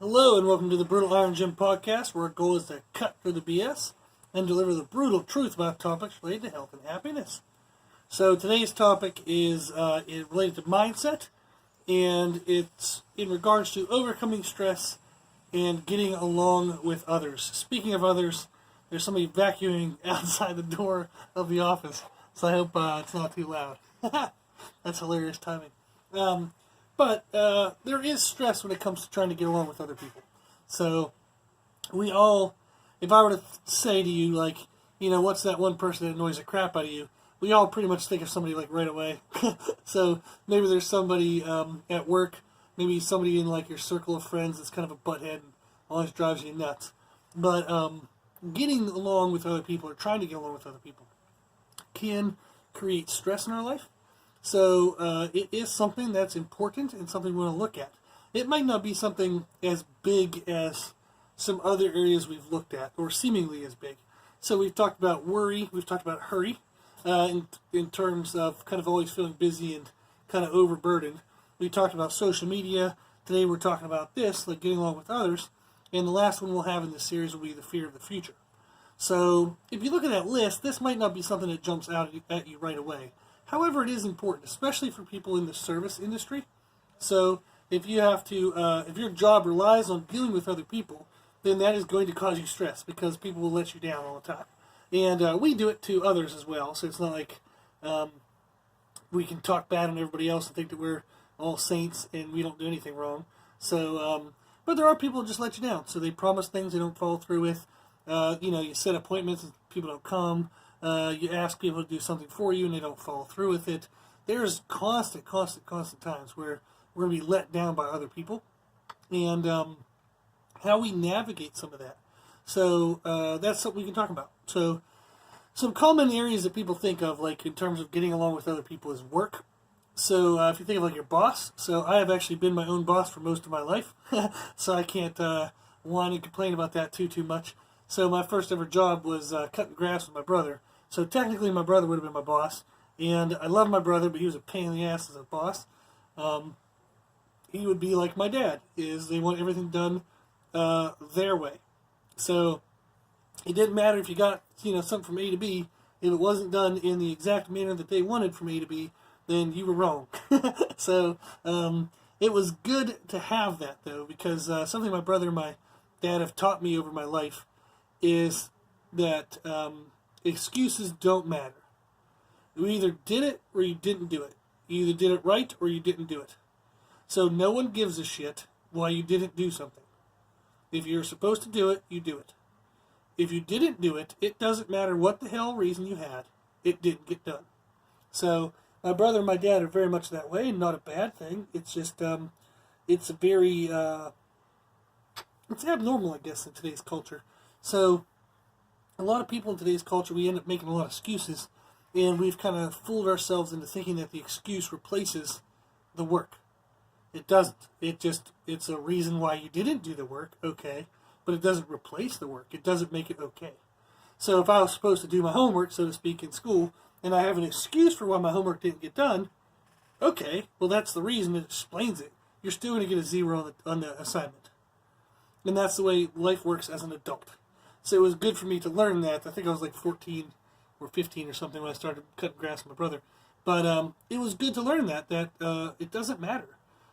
Hello and welcome to the Brutal Iron Gym podcast, where our goal is to cut through the BS and deliver the brutal truth about topics related to health and happiness. So today's topic is related to mindset, and it's in regards to overcoming stress and getting along with others. Speaking of others, there's somebody vacuuming outside the door of the office, so I hope it's not too loud. That's hilarious timing. But there is stress when it comes to trying to get along with other people. So we all, if I were to say to you, like, you know, what's that one person that annoys the crap out of you? We all pretty much think of somebody like right away. So maybe there's somebody at work, maybe somebody in like your circle of friends that's kind of a butthead and always drives you nuts. But getting along with other people or trying to get along with other people can create stress in our life. So it is something that's important and something we want to look at. It might not be something as big as some other areas we've looked at, or seemingly as big. So we've talked about worry, we've talked about hurry, in terms of kind of always feeling busy and kind of overburdened. We talked about social media. Today we're talking about this, like getting along with others. And the last one we'll have in this series will be the fear of the future. So if you look at that list, this might not be something that jumps out at you right away. However, it is important, especially for people in the service industry. So if you have to, if your job relies on dealing with other people, then that is going to cause you stress because people will let you down all the time. And we do it to others as well, so it's not like we can talk bad on everybody else and think that we're all saints and we don't do anything wrong. So, but there are people who just let you down. So they promise things they don't follow through with. You set appointments and people don't come. You ask people to do something for you and they don't follow through with it. There's constant times where we're going to be let down by other people. And how we navigate some of that. So that's something we can talk about. So some common areas that people think of, like in terms of getting along with other people, is work. So if you think of like your boss, so I have actually been my own boss for most of my life. So I can't whine and complain about that too much. So my first ever job was cutting grass with my brother. So technically my brother would have been my boss. And I love my brother, but he was a pain in the ass as a boss. He would be like my dad, is they want everything done their way. So it didn't matter if you got something from A to B. If it wasn't done in the exact manner that they wanted from A to B, then you were wrong. So it was good to have that, though, because something my brother and my dad have taught me over my life is that excuses don't matter. You either did it or you didn't do it. You either did it right or you didn't do it. So no one gives a shit why you didn't do something. If you're supposed to do it, you do it. If you didn't do it, it doesn't matter what the hell reason you had. It didn't get done. So my brother and my dad are very much that way, and not a bad thing. It's just, it's a very, it's abnormal, I guess, in today's culture. So a lot of people in today's culture, we end up making a lot of excuses, and we've kind of fooled ourselves into thinking that the excuse replaces the work. It doesn't. It's a reason why you didn't do the work, okay, but it doesn't replace the work. It doesn't make it okay. So if I was supposed to do my homework, so to speak, in school, and I have an excuse for why my homework didn't get done, okay, well, that's the reason. It explains it. You're still going to get a 0 on the assignment. And that's the way life works as an adult. So it was good for me to learn that. I think I was like 14 or 15 or something when I started cutting grass with my brother. But it was good to learn that it doesn't matter.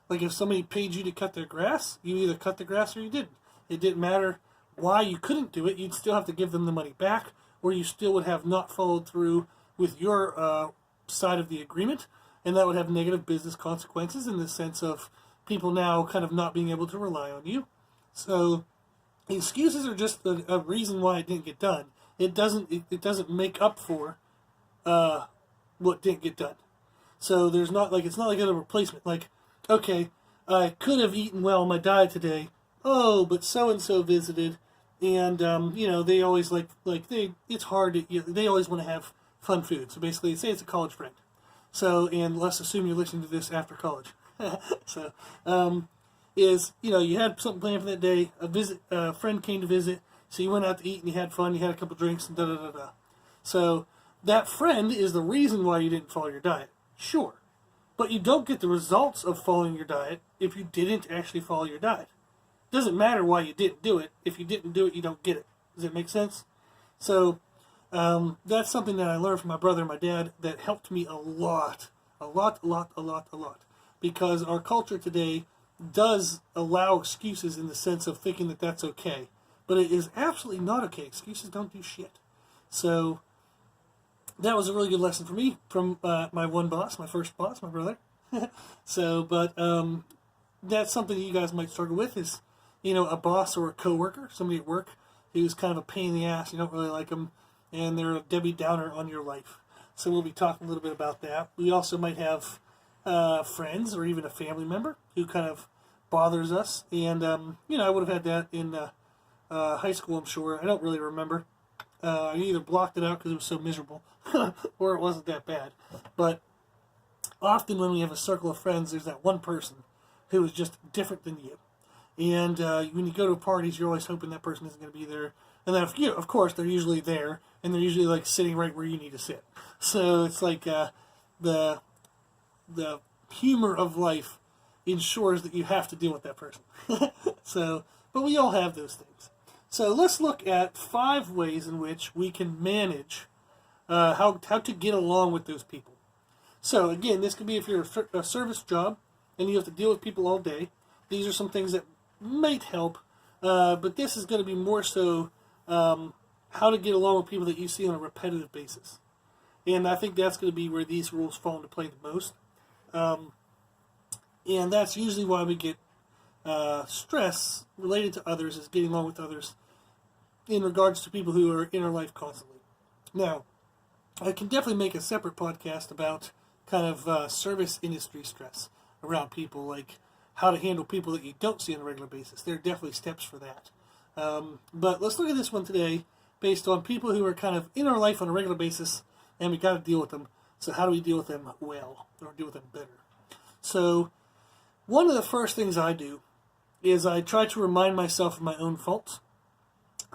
Like if somebody paid you to cut their grass, you either cut the grass or you didn't. It didn't matter why you couldn't do it. You'd still have to give them the money back, or you still would have not followed through with your side of the agreement, and that would have negative business consequences in the sense of people now kind of not being able to rely on you. So excuses are just a reason why it didn't get done. It doesn't make up for what didn't get done. So it's not like a replacement. Like, okay, I could have eaten well on my diet today. Oh, but so-and-so visited, and, they always it's hard they always want to have fun food. So basically, say it's a college friend. So, and let's assume you're listening to this after college. So, you had something planned for that day, a friend came to visit, so you went out to eat and you had fun, you had a couple drinks, and da-da-da-da. So, that friend is the reason why you didn't follow your diet. Sure. But you don't get the results of following your diet if you didn't actually follow your diet. doesn't matter why you didn't do it. If you didn't do it, you don't get it. Does it make sense? So that's something that I learned from my brother and my dad that helped me a lot. Because our culture today does allow excuses in the sense of thinking that that's okay. But it is absolutely not okay. Excuses don't do shit. So that was a really good lesson for me from my one boss, my first boss, my brother. That's something that you guys might struggle with is, a boss or a coworker, somebody at work who's kind of a pain in the ass. You don't really like them, and they're a Debbie Downer on your life. So we'll be talking a little bit about that. We also might have friends or even a family member who kind of bothers us. And, I would have had that in high school, I'm sure. I don't really remember. I either blocked it out because it was so miserable or it wasn't that bad. But often when we have a circle of friends, there's that one person who is just different than you. And when you go to parties, you're always hoping that person isn't going to be there. And then, of course, they're usually there, and they're usually like sitting right where you need to sit. So it's like the humor of life ensures that you have to deal with that person. But we all have those things. So let's look at 5 ways in which we can manage how to get along with those people. So again, this could be if you're a service job and you have to deal with people all day. These are some things that might help, but this is going to be more so how to get along with people that you see on a repetitive basis. And I think that's going to be where these rules fall into play the most. And that's usually why we get stress related to others, is getting along with others in regards to people who are in our life constantly. Now, I can definitely make a separate podcast about kind of service industry stress around people, like how to handle people that you don't see on a regular basis. There are definitely steps for that. But let's look at this one today based on people who are kind of in our life on a regular basis, and we got to deal with them. So how do we deal with them well, or deal with them better? So one of the first things I do is I try to remind myself of my own faults.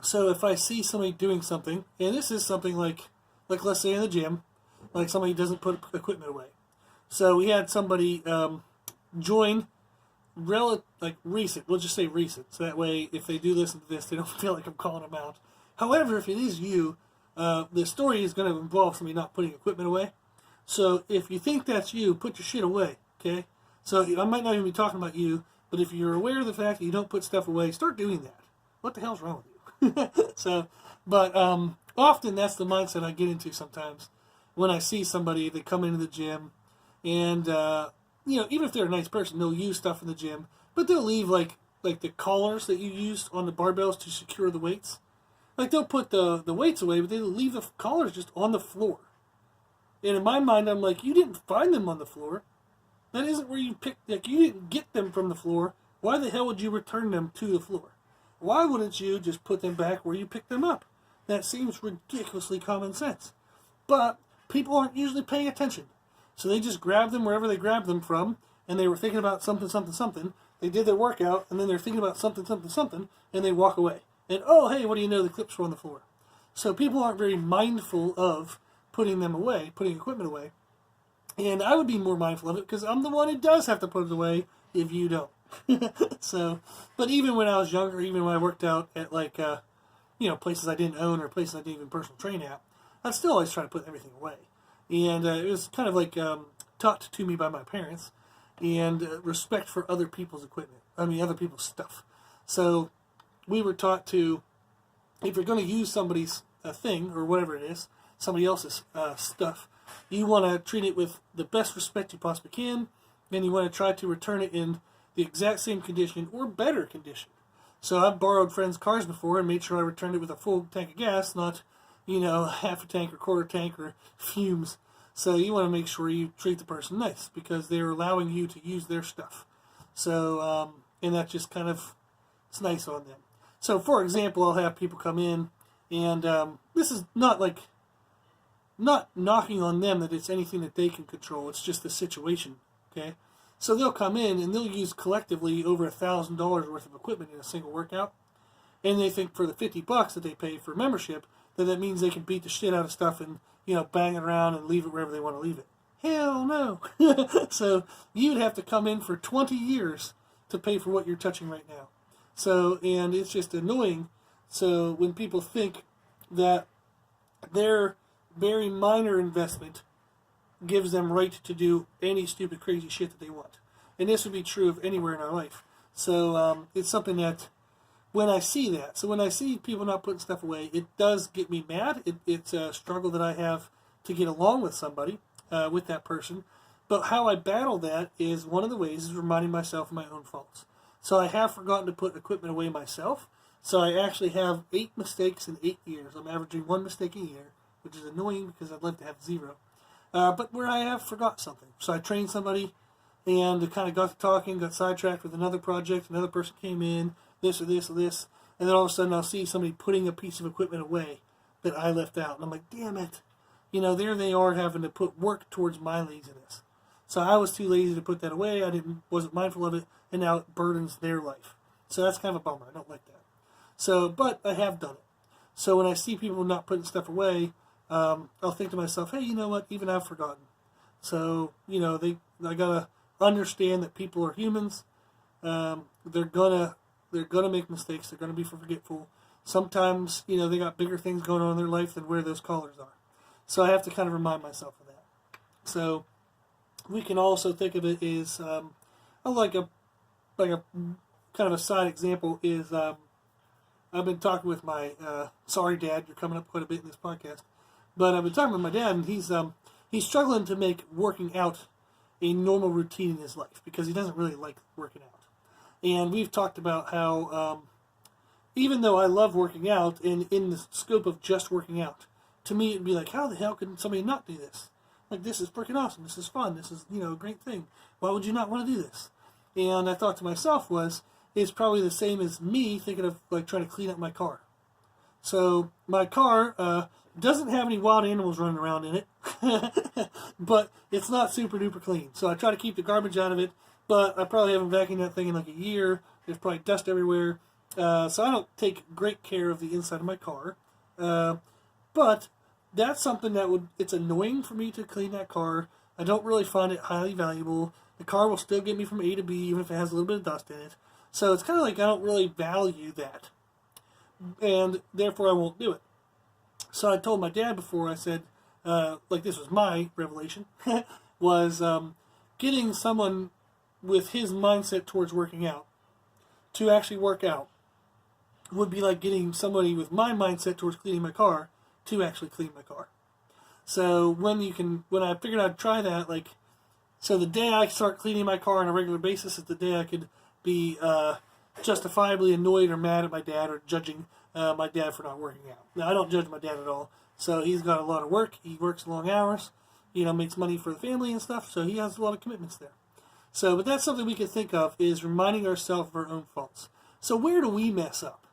So if I see somebody doing something, and this is something like let's say in the gym, like somebody doesn't put equipment away. So we had somebody join recent. We'll just say recent. So that way, if they do listen to this, they don't feel like I'm calling them out. However, if it is you, the story is going to involve somebody not putting equipment away. So if you think that's you, put your shit away, okay? So I might not even be talking about you, but if you're aware of the fact that you don't put stuff away, start doing that. What the hell's wrong with you? Often that's the mindset I get into sometimes when I see somebody, they come into the gym, and even if they're a nice person, they'll use stuff in the gym, but they'll leave like the collars that you use on the barbells to secure the weights. Like they'll put the weights away, but they'll leave the collars just on the floor. And in my mind, I'm like, you didn't find them on the floor. That isn't where you picked. Like you didn't get them from the floor. Why the hell would you return them to the floor? Why wouldn't you just put them back where you picked them up? That seems ridiculously common sense. But people aren't usually paying attention. So they just grab them wherever they grabbed them from, and they were thinking about something. They did their workout, and then they're thinking about something, and they walk away. And, oh, hey, what do you know, the clips were on the floor. So people aren't very mindful of putting them away, putting equipment away. And I would be more mindful of it, because I'm the one who does have to put it away if you don't. But even when I was younger, even when I worked out at, places I didn't own or places I didn't even personal train at, I'd still always try to put everything away. And it was kind of taught to me by my parents, and respect for other people's equipment. Other people's stuff. So we were taught to, if you're going to use somebody's thing or whatever it is, somebody else's stuff, you want to treat it with the best respect you possibly can, and you want to try to return it in the exact same condition or better condition. So I've borrowed friends' cars before and made sure I returned it with a full tank of gas, not half a tank or quarter tank or fumes. So you want to make sure you treat the person nice because they're allowing you to use their stuff. So, and that just kind of, it's nice on them. So for example, I'll have people come in, and this is not knocking on them that it's anything that they can control. It's just the situation, okay? So they'll come in and they'll use collectively over $1,000 worth of equipment in a single workout. And they think for the $50 that they pay for membership, that means they can beat the shit out of stuff and, bang it around and leave it wherever they want to leave it. Hell no. So you'd have to come in for 20 years to pay for what you're touching right now. So, and it's just annoying. So when people think that their very minor investment gives them right to do any stupid, crazy shit that they want. And this would be true of anywhere in our life. So it's something that when I see that, so when I see people not putting stuff away, it does get me mad. It's a struggle that I have to get along with somebody, with that person. But how I battle that is one of the ways is reminding myself of my own faults. So I have forgotten to put equipment away myself. So I actually have 8 mistakes in 8 years. I'm averaging 1 mistake a year, which is annoying because I'd love to have 0. But where I have forgot something. So I trained somebody and it kind of got to talking, got sidetracked with another project. Another person came in, this or this or this. And then all of a sudden I'll see somebody putting a piece of equipment away that I left out. And I'm like, damn it. You know, there they are having to put work towards my laziness. So I was too lazy to put that away. Wasn't mindful of it. And now it burdens their life. So that's kind of a bummer. I don't like that. So, but I have done it. So when I see people not putting stuff away, I'll think to myself, hey, you know what? Even I've forgotten. So, you know, I gotta understand that people are humans. They're gonna make mistakes. They're gonna be forgetful. Sometimes, you know, they got bigger things going on in their life than where those collars are. So I have to kind of remind myself of that. So we can also think of it as like a kind of a side example is I've been talking with my sorry dad. You're coming up quite a bit in this podcast, but I've been talking with my dad, and he's struggling to make working out a normal routine in his life because he doesn't really like working out. And we've talked about how even though I love working out, and in the scope of just working out, to me it'd be like, how the hell can somebody not do this? Like, this is freaking awesome. This is fun. This is, you know, a great thing. Why would you not want to do this? And I thought to myself it's probably the same as me thinking of like trying to clean up my car. So my car doesn't have any wild animals running around in it, but it's not super duper clean. So I try to keep the garbage out of it, but I probably haven't vacuumed that thing in like a year. There's probably dust everywhere. So I don't take great care of the inside of my car. But that's something it's annoying for me to clean that car. I don't really find it highly valuable. The car will still get me from A to B, even if it has a little bit of dust in it. So it's kind of like I don't really value that. And therefore I won't do it. So I told my dad before, I said, like this was my revelation, was getting someone with his mindset towards working out to actually work out would be like getting somebody with my mindset towards cleaning my car to actually clean my car. So when I figured I'd try that, like, so the day I start cleaning my car on a regular basis is the day I could be justifiably annoyed or mad at my dad or judging my dad for not working out. Now, I don't judge my dad at all. So he's got a lot of work. He works long hours, you know, makes money for the family and stuff. So he has a lot of commitments there. So, but that's something we can think of is reminding ourselves of our own faults. So where do we mess up?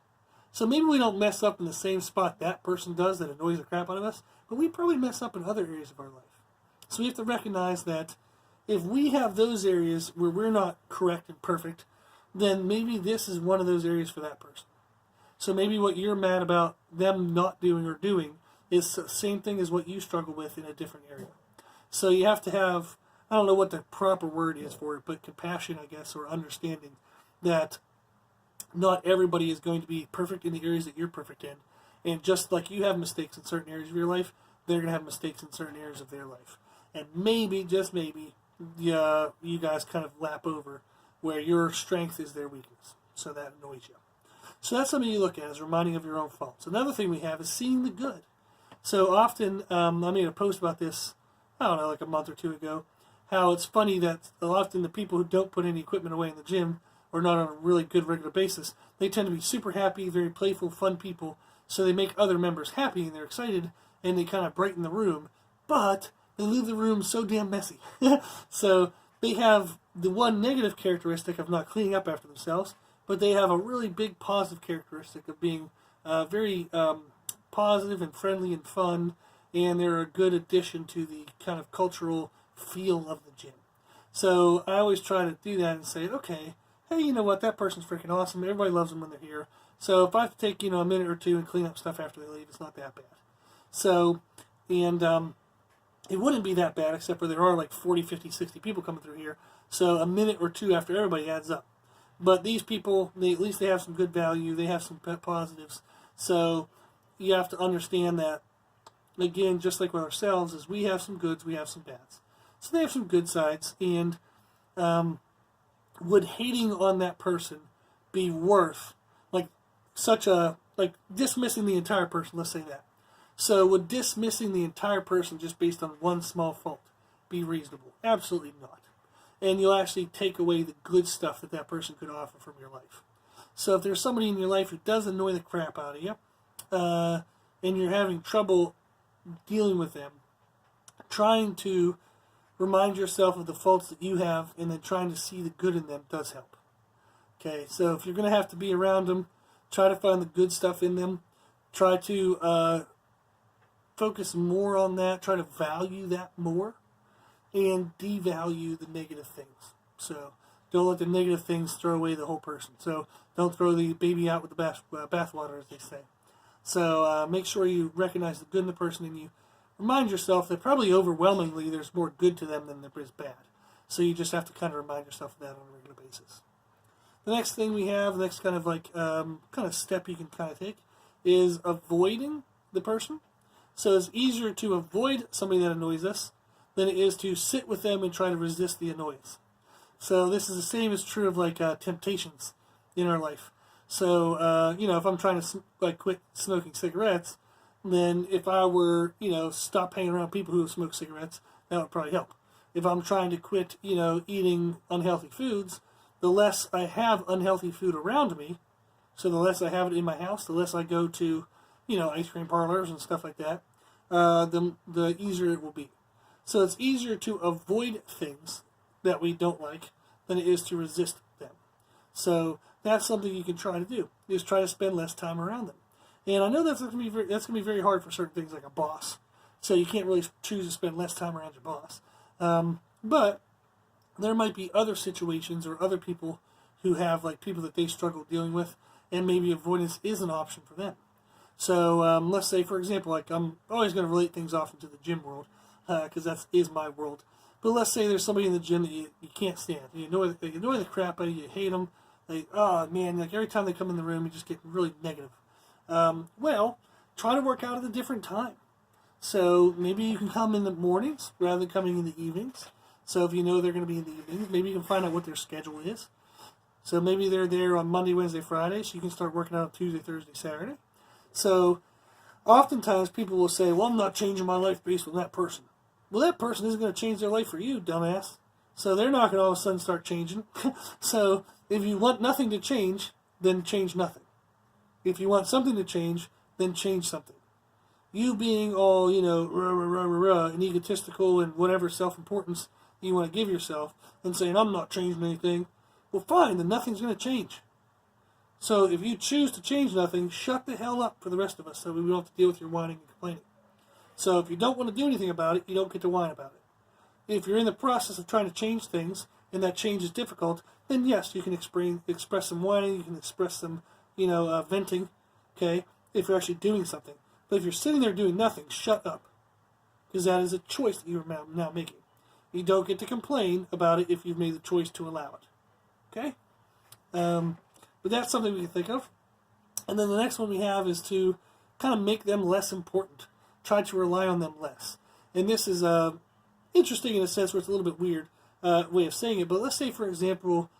So maybe we don't mess up in the same spot that person does that annoys the crap out of us, but we probably mess up in other areas of our life. So we have to recognize that if we have those areas where we're not correct and perfect, then maybe this is one of those areas for that person. So maybe what you're mad about them not doing or doing is the same thing as what you struggle with in a different area. So you have to have, I don't know what the proper word is for it, but compassion, I guess, or understanding that not everybody is going to be perfect in the areas that you're perfect in. And just like you have mistakes in certain areas of your life, they're going to have mistakes in certain areas of their life. And maybe, just maybe, you guys kind of lap over where your strength is their weakness. So that annoys you. So that's something you look at as reminding of your own faults. Another thing we have is seeing the good. So often, I made a post about this, I don't know, like a month or two ago, how it's funny that often the people who don't put any equipment away in the gym or not on a really good regular basis, they tend to be super happy, very playful, fun people. So they make other members happy and they're excited and they kind of brighten the room. But they leave the room so damn messy. So they have the one negative characteristic of not cleaning up after themselves, but they have a really big positive characteristic of being very positive and friendly and fun, and they're a good addition to the kind of cultural feel of the gym. So I always try to do that and say, okay, hey, you know what, that person's freaking awesome. Everybody loves them when they're here. So if I have to take, a minute or two and clean up stuff after they leave, it's not that bad. So, and it wouldn't be that bad except for there are like 40, 50, 60 people coming through here. So a minute or two after everybody adds up. But these people, at least they have some good value. They have some positives. So you have to understand that, again, just like with ourselves, is we have some goods, we have some bads. So they have some good sides, and would hating on that person be worth, like, dismissing the entire person, let's say that. So would dismissing the entire person just based on one small fault be reasonable? Absolutely not. And you'll actually take away the good stuff that person could offer from your life. So if there's somebody in your life who does annoy the crap out of you, and you're having trouble dealing with them, trying to remind yourself of the faults that you have and then trying to see the good in them does help. Okay, so if you're going to have to be around them, try to find the good stuff in them. Try to focus more on that. Try to value that more and devalue the negative things. So don't let the negative things throw away the whole person. So don't throw the baby out with the bathwater, as they say. So make sure you recognize the good in the person, and you remind yourself that probably overwhelmingly there's more good to them than there is bad. So you just have to kind of remind yourself of that on a regular basis. The next thing we have, the next kind of step you can kind of take, is avoiding the person. So it's easier to avoid somebody that annoys us than it is to sit with them and try to resist the annoyance. So this is the same as true of temptations in our life. So if I'm trying to quit smoking cigarettes, then if I were stop hanging around people who smoke cigarettes, that would probably help. If I'm trying to quit eating unhealthy foods, the less I have unhealthy food around me, so the less I have it in my house, the less I go to ice cream parlors and stuff like that, the easier it will be. So it's easier to avoid things that we don't like than it is to resist them. So that's something you can try to do, is try to spend less time around them. And I know that's going to be very hard for certain things like a boss. So you can't really choose to spend less time around your boss. But there might be other situations or other people who have people that they struggle dealing with, and maybe avoidance is an option for them. So let's say, for example, I'm always going to relate things off into the gym world, because that is my world. But let's say there's somebody in the gym that you can't stand. You annoy the crap out of you. You hate them. Every time they come in the room, you just get really negative. Well, try to work out at a different time. So maybe you can come in the mornings rather than coming in the evenings. So if you know they're going to be in the evenings, maybe you can find out what their schedule is. So maybe they're there on Monday, Wednesday, Friday, so you can start working out on Tuesday, Thursday, Saturday. So oftentimes people will say, well, I'm not changing my life based on that person. Well, that person isn't going to change their life for you, dumbass. So they're not going to all of a sudden start changing. So if you want nothing to change, then change nothing. If you want something to change, then change something. You being all, and egotistical and whatever self-importance you want to give yourself and saying, I'm not changing anything, well, fine, then nothing's going to change. So if you choose to change nothing, shut the hell up for the rest of us so we don't have to deal with your whining and complaining. So if you don't want to do anything about it, you don't get to whine about it. If you're in the process of trying to change things and that change is difficult, then yes, you can express some whining, you can express some, venting, okay, if you're actually doing something. But if you're sitting there doing nothing, shut up. Because that is a choice that you're now making. You don't get to complain about it if you've made the choice to allow it. Okay? But that's something we can think of. And then the next one we have is to kind of make them less important. Try to rely on them less. And this is interesting in a sense where it's a little bit weird way of saying it. But let's say, for example,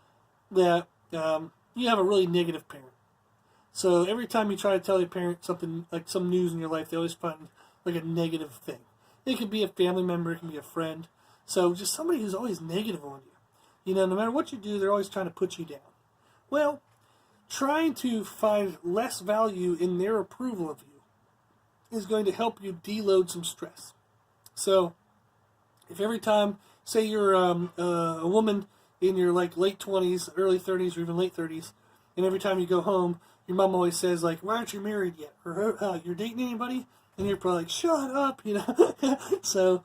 that you have a really negative parent. So every time you try to tell your parent something, like some news in your life, they always find like a negative thing. It could be a family member, it can be a friend. So just somebody who's always negative on you. No matter what you do, they're always trying to put you down. Well, trying to find less value in their approval of you is going to help you deload some stress. So if every time, say you're a woman in your late 20s, early 30s, or even late 30s, and every time you go home, your mom always says, why aren't you married yet? Or you're dating anybody? And you're probably like, shut up, So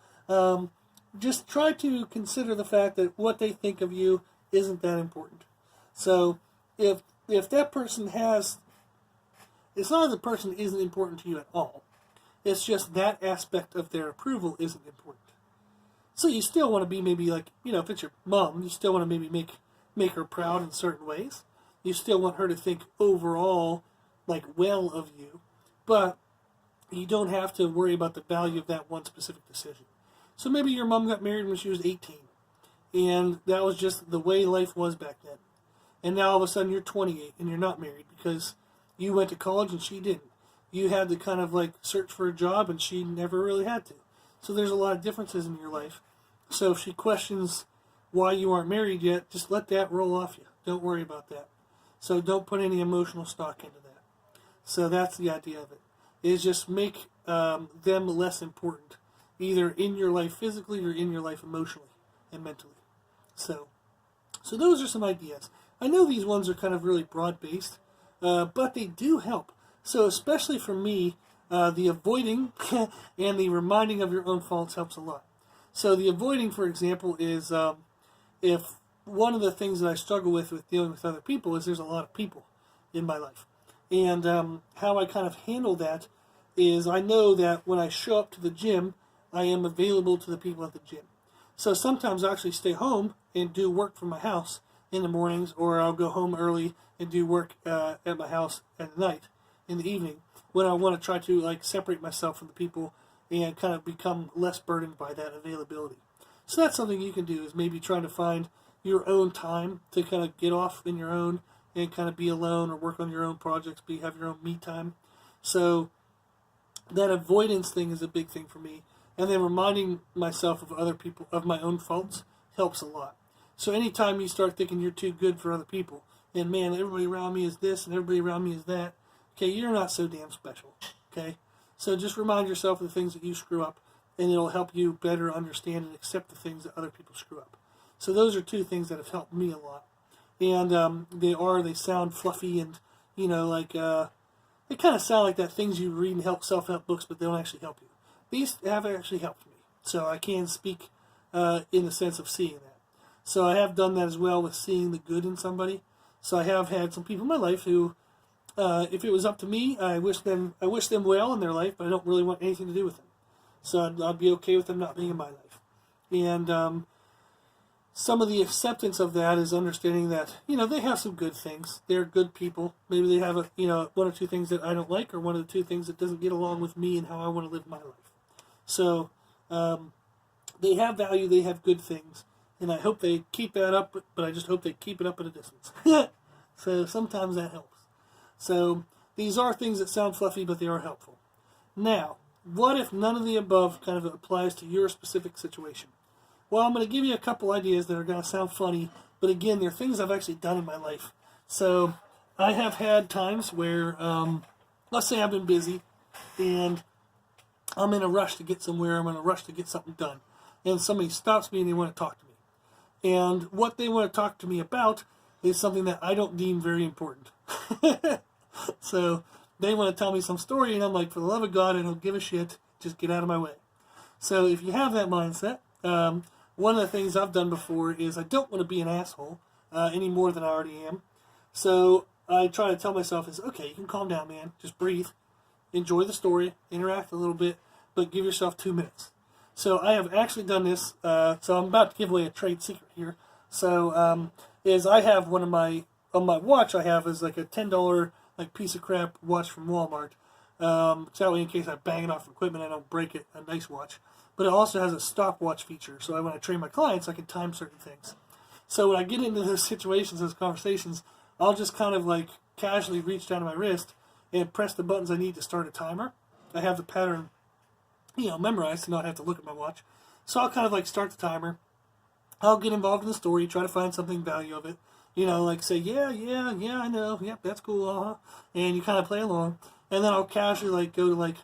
just try to consider the fact that what they think of you isn't that important. So if that person it's not that the person isn't important to you at all. It's just that aspect of their approval isn't important. So you still want to be maybe if it's your mom, you still want to maybe make her proud in certain ways. You still want her to think overall, like, well of you. But you don't have to worry about the value of that one specific decision. So maybe your mom got married when she was 18. And that was just the way life was back then. And now all of a sudden you're 28 and you're not married because you went to college and she didn't. You had to kind of like search for a job and she never really had to. So there's a lot of differences in your life. So if she questions why you aren't married yet, just let that roll off you. Don't worry about that. So don't put any emotional stock into that. So that's the idea of it. Is just make them less important, either in your life physically or in your life emotionally and mentally. So those are some ideas. I know these ones are kind of really broad-based, but they do help. So especially for me, the avoiding and the reminding of your own faults helps a lot. So the avoiding, for example, is if one of the things that I struggle with dealing with other people is there's a lot of people in my life. And how I kind of handle that is I know that when I show up to the gym, I am available to the people at the gym. So sometimes I actually stay home and do work from my house in the mornings, or I'll go home early and do work at my house at night, in the evening, when I want to try to like separate myself from the people and kind of become less burdened by that availability. So that's something you can do, is maybe trying to find your own time to kind of get off in your own and kind of be alone or work on your own projects, have your own me time. So that avoidance thing is a big thing for me. And then reminding myself of other people, of my own faults, helps a lot. So anytime you start thinking you're too good for other people, and man, everybody around me is this and everybody around me is that, okay, you're not so damn special, okay? So just remind yourself of the things that you screw up, and it'll help you better understand and accept the things that other people screw up. So those are two things that have helped me a lot. And they sound fluffy and, like, they kind of sound like that things you read in self-help books, but they don't actually help you. These have actually helped me. So I can speak in the sense of seeing that. So I have done that as well with seeing the good in somebody. So I have had some people in my life who, if it was up to me, I wish them well in their life, but I don't really want anything to do with them. So I'd be okay with them not being in my life. And some of the acceptance of that is understanding that, they have some good things. They're good people. Maybe they have one or two things that I don't like, or one of the two things that doesn't get along with me and how I want to live my life. So they have value, they have good things, and I hope they keep that up, but I just hope they keep it up at a distance. So sometimes that helps. So these are things that sound fluffy, but they are helpful. Now, what if none of the above kind of applies to your specific situation? Well, I'm going to give you a couple ideas that are going to sound funny, but again, they're things I've actually done in my life. So I have had times where, let's say I've been busy, and I'm in a rush to get somewhere, I'm in a rush to get something done, and somebody stops me and they want to talk to me. And what they want to talk to me about is something that I don't deem very important. So they want to tell me some story, and I'm like, for the love of God, I don't give a shit, just get out of my way. So if you have that mindset, one of the things I've done before is I don't want to be an asshole any more than I already am. So I try to tell myself is, okay, you can calm down, man, just breathe, enjoy the story, interact a little bit, but give yourself 2 minutes. So I have actually done this, so I'm about to give away a trade secret here. So is I have on my watch, I have is like a $10 like piece of crap watch from Walmart. So that way in case I bang it off equipment, I don't break it, a nice watch. But it also has a stopwatch feature, so when I train my clients, I can time certain things. So when I get into those situations, those conversations, I'll just kind of like casually reach down to my wrist and press the buttons I need to start a timer. I have the pattern, memorized to not have to look at my watch. So I'll kind of like start the timer. I'll get involved in the story, try to find something value of it. Like say, yeah, I know, yep, that's cool, and you kind of play along. And then I'll casually like go to like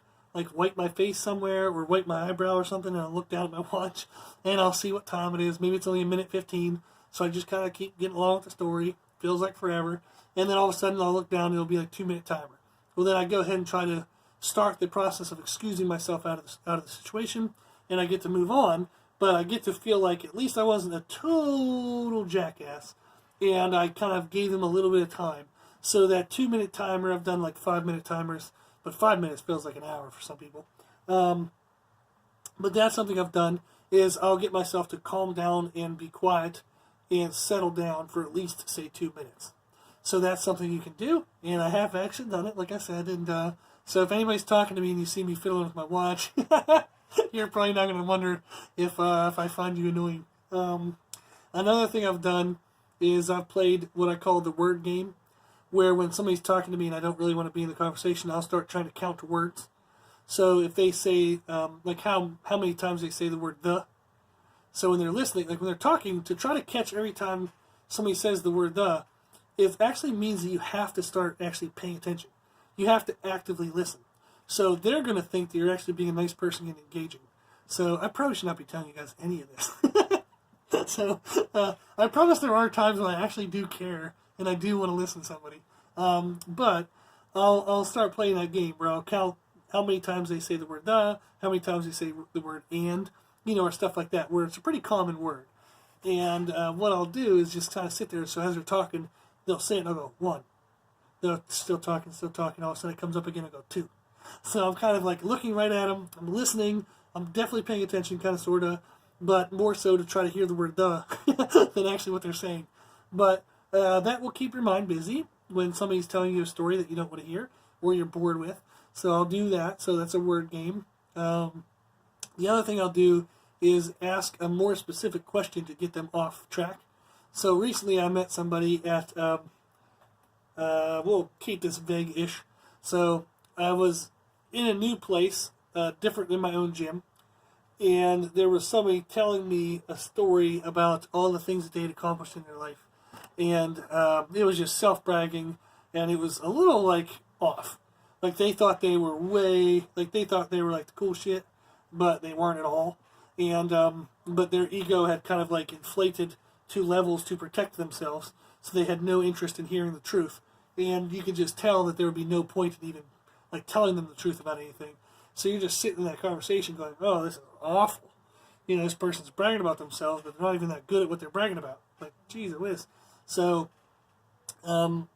wipe my face somewhere or wipe my eyebrow or something, and I'll look down at my watch and I'll see what time it is. Maybe it's only a minute 15, so I just kind of keep getting along with the story. Feels like forever. And then all of a sudden I'll look down and it'll be like 2 minute timer. Well, then I go ahead and try to start the process of excusing myself out of the situation, and I get to move on, but I get to feel like at least I wasn't a total jackass, and I kind of gave them a little bit of time. So that 2 minute timer, I've done like 5 minute timers, but 5 minutes feels like an hour for some people. But that's something I've done, is I'll get myself to calm down and be quiet and settle down for at least, say, 2 minutes. So that's something you can do, and I have actually done it, like I said. And so if anybody's talking to me and you see me fiddling with my watch, you're probably not going to wonder if I find you annoying. Another thing I've done is I've played what I call the word game, where when somebody's talking to me and I don't really want to be in the conversation, I'll start trying to count words. So if they say, like how many times they say the word the, so when they're listening, like when they're talking, to try to catch every time somebody says the word the, it actually means that you have to start actually paying attention. You have to actively listen. So they're going to think that you're actually being a nice person and engaging. So I probably should not be telling you guys any of this. So I promise there are times when I actually do care and I do want to listen to somebody. But I'll start playing that game where I'll count how many times they say the word the, how many times they say the word and, or stuff like that, where it's a pretty common word. And what I'll do is just kind of sit there. So as they're talking, they'll say it and I'll go, 1. They're still talking. All of a sudden it comes up again, I go, 2. So I'm kind of like looking right at them. I'm listening. I'm definitely paying attention, kind of, sort of, but more so to try to hear the word the than actually what they're saying. But that will keep your mind busy when somebody's telling you a story that you don't want to hear or you're bored with. So I'll do that. So that's a word game. The other thing I'll do is ask a more specific question to get them off track. So recently I met somebody at, we'll keep this vague-ish. So I was in a new place, different than my own gym, and there was somebody telling me a story about all the things that they had accomplished in their life. And it was just self-bragging, and it was a little, like, off. Like, they thought they were like the cool shit, but they weren't at all. And, but their ego had kind of, like, inflated to levels to protect themselves, so they had no interest in hearing the truth. And you could just tell that there would be no point in even, like, telling them the truth about anything. So you're just sitting in that conversation going, oh, this is awful. This person's bragging about themselves, but they're not even that good at what they're bragging about. Like, geez, it is. So, I'm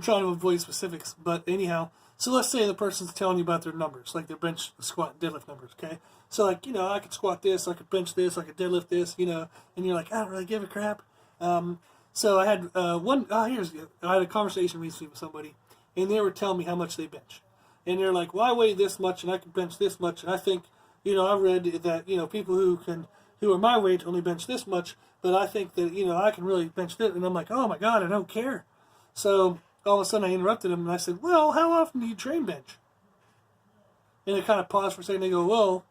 trying to avoid specifics, but anyhow, so let's say the person's telling you about their numbers, like their bench, squat, and deadlift numbers, okay? So, like, I could squat this, I could bench this, I could deadlift this, and you're like, I don't really give a crap. So I had I had a conversation recently with somebody, and they were telling me how much they bench. And they're like, well, I weigh this much, and I can bench this much, and I think, I read that, people who are my weight only bench this much, but I think that, I can really bench this. And I'm like, oh my God, I don't care. So all of a sudden I interrupted them, and I said, well, how often do you train bench? And they kind of paused for a second. They go, well,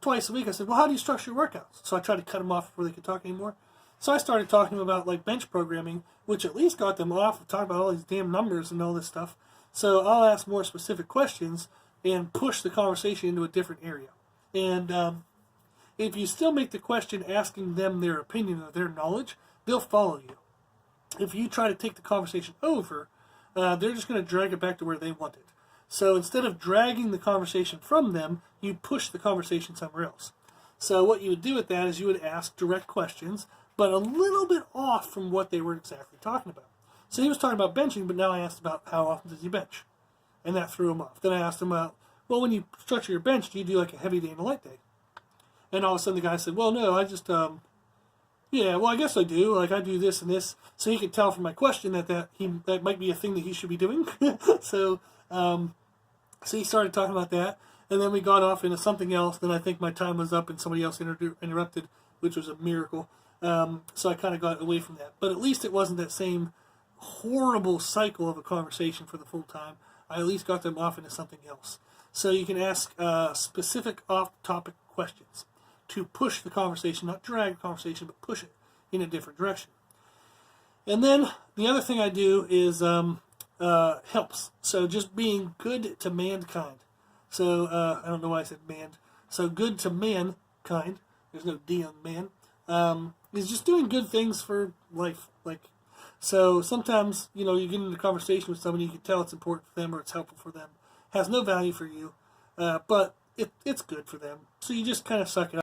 twice a week. I said, well, how do you structure your workouts? So I tried to cut them off before they could talk anymore. So I started talking about, like, bench programming, which at least got them off of talking about all these damn numbers and all this stuff. So I'll ask more specific questions and push the conversation into a different area. And if you still make the question asking them their opinion or their knowledge, they'll follow you. If you try to take the conversation over, they're just going to drag it back to where they want it. So instead of dragging the conversation from them, you push the conversation somewhere else. So what you would do with that is you would ask direct questions, but a little bit off from what they were exactly talking about. So he was talking about benching, but now I asked about how often does he bench? And that threw him off. Then I asked him about, well, when you structure your bench, do you do like a heavy day and a light day? And all of a sudden the guy said, well, no, I just, yeah, well, I guess I do. Like, I do this and this. So he could tell from my question that might be a thing that he should be doing. So he started talking about that. And then we got off into something else. Then I think my time was up and somebody else interrupted, which was a miracle. So I kind of got away from that. But at least it wasn't that same horrible cycle of a conversation for the full time. I at least got them off into something else. So you can ask specific off-topic questions to push the conversation, not drag the conversation, but push it in a different direction. And then the other thing I do is helps. So just being good to mankind. So I don't know why I said man. So good to mankind. There's no D on man. Is just doing good things for life. So sometimes, you get into a conversation with somebody, you can tell it's important for them or it's helpful for them. Has no value for you, but it's good for them. So you just kind of suck it up.